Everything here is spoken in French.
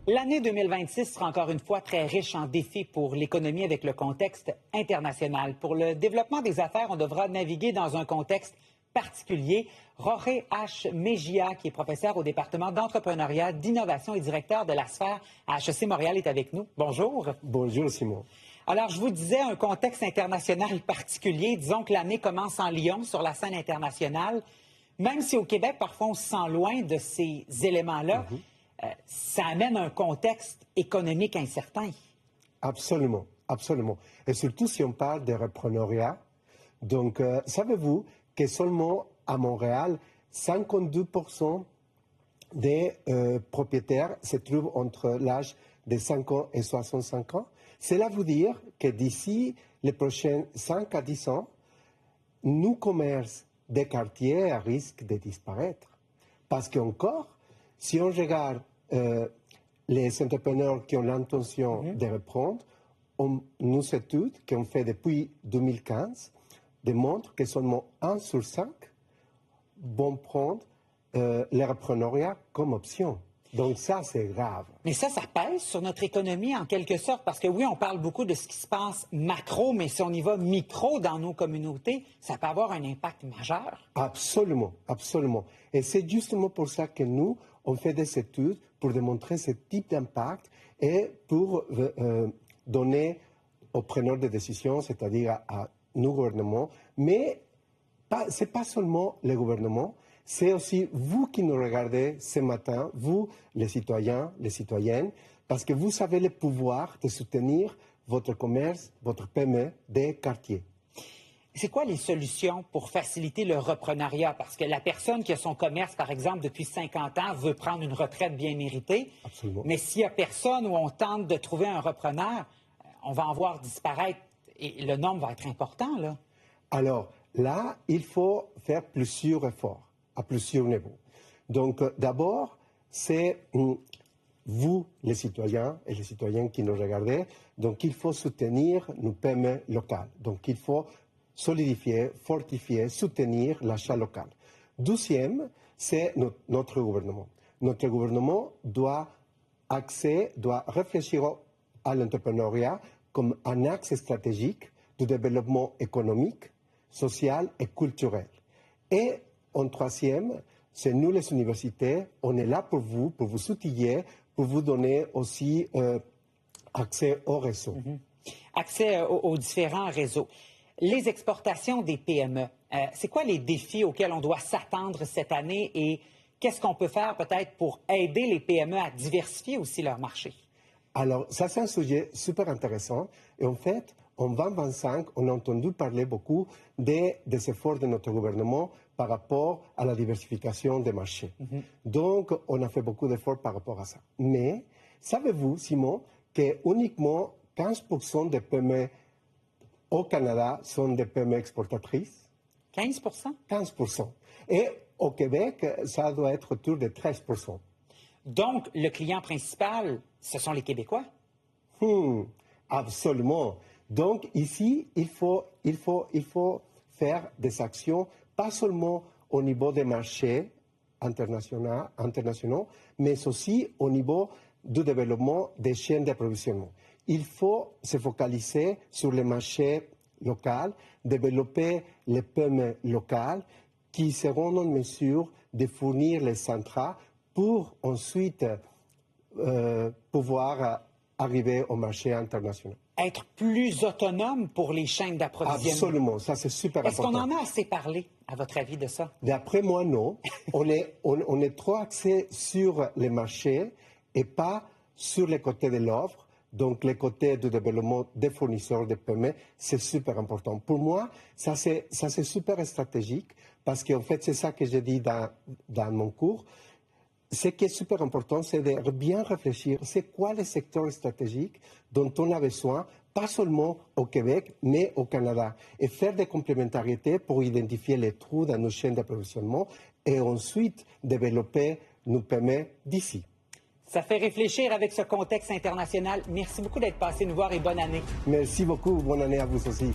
L'année 2026 sera encore une fois très riche en défis pour l'économie avec le contexte international. Pour le développement des affaires, on devra naviguer dans un contexte particulier. Jorge H. Mejia, qui est professeur au département d'entrepreneuriat, d'innovation et directeur de la sphère à HEC Montréal, est avec nous. Bonjour. Bonjour, Simon. Alors, je vous disais, un contexte international particulier. Disons que l'année commence en Lyon sur la scène internationale. Même si au Québec, parfois, on se sent loin de ces éléments-là, ça amène un contexte économique incertain. Absolument, absolument. Et surtout si on parle de reprenariat. Donc, savez-vous que seulement à Montréal, 52% des propriétaires se trouvent entre l'âge de 5 ans et 65 ans. Cela veut dire que d'ici les prochains 5 à 10 ans, nos commerces des quartiers risquent de disparaître. Parce qu'encore, si on regarde les entrepreneurs qui ont l'intention de reprendre, nos études qu'on fait depuis 2015 démontrent que seulement 1 sur 5 vont prendre le reprenariat comme option. Donc ça, c'est grave. Mais ça pèse sur notre économie en quelque sorte, parce que oui, on parle beaucoup de ce qui se passe macro, mais si on y va micro dans nos communautés, ça peut avoir un impact majeur. Absolument, absolument. Et c'est justement pour ça que nous, on fait des études pour démontrer ce type d'impact et pour donner aux preneurs de décisions, c'est-à-dire à nos gouvernements, mais ce n'est pas seulement les gouvernements, c'est aussi vous qui nous regardez ce matin, vous, les citoyens, les citoyennes, parce que vous avez le pouvoir de soutenir votre commerce, votre PME des quartiers. C'est quoi les solutions pour faciliter le reprenariat? Parce que la personne qui a son commerce, par exemple, depuis 50 ans, veut prendre une retraite bien méritée. Absolument. Mais s'il n'y a personne où on tente de trouver un repreneur, on va en voir disparaître et le nombre va être important, là. Alors, là, il faut faire plusieurs efforts à plusieurs niveaux. Donc, d'abord, c'est vous, les citoyens et les citoyennes qui nous regardez. Donc, il faut soutenir nos PME locales. Donc, il faut solidifier, fortifier, soutenir l'achat local. Deuxième, c'est notre gouvernement. Notre gouvernement doit réfléchir à l'entrepreneuriat comme un axe stratégique du développement économique, social et culturel. Et en troisième, c'est nous les universités, on est là pour vous soutenir, pour vous donner aussi accès au réseau. Accès aux différents réseaux. Les exportations des PME, c'est quoi les défis auxquels on doit s'attendre cette année et qu'est-ce qu'on peut faire peut-être pour aider les PME à diversifier aussi leur marché? Alors, ça c'est un sujet super intéressant et en fait, en 2025, on a entendu parler beaucoup des efforts de notre gouvernement par rapport à la diversification des marchés. Donc, on a fait beaucoup d'efforts par rapport à ça. Mais, savez-vous, Simon, que uniquement 15% des PME au Canada sont des PME exportatrices? 15 15%. Et au Québec, ça doit être autour de 13%. Donc, le client principal, ce sont les Québécois? Absolument. Donc, ici, il faut faire des actions, pas seulement au niveau des marchés internationaux, mais aussi au niveau du développement des chaînes d'approvisionnement. Il faut se focaliser sur les marchés locaux, développer les PME locales qui seront en mesure de fournir les centrales pour ensuite pouvoir arriver au marché international. Être plus autonome pour les chaînes d'approvisionnement. Absolument, ça c'est super important. Est-ce qu'on en a assez parlé, à votre avis, de ça? D'après moi, non. on est trop axé sur les marchés et pas sur les côtés de l'offre. Donc, les côtés du développement des fournisseurs de PME, c'est super important. Pour moi, ça c'est super stratégique parce qu'en fait, c'est ça que j'ai dit dans mon cours. Ce qui est super important, c'est de bien réfléchir. C'est quoi les secteurs stratégiques dont on a besoin, pas seulement au Québec, mais au Canada. Et faire des complémentarités pour identifier les trous dans nos chaînes d'approvisionnement et ensuite développer nos PME d'ici. Ça fait réfléchir avec ce contexte international. Merci beaucoup d'être passé nous voir et bonne année. Merci beaucoup. Bonne année à vous aussi.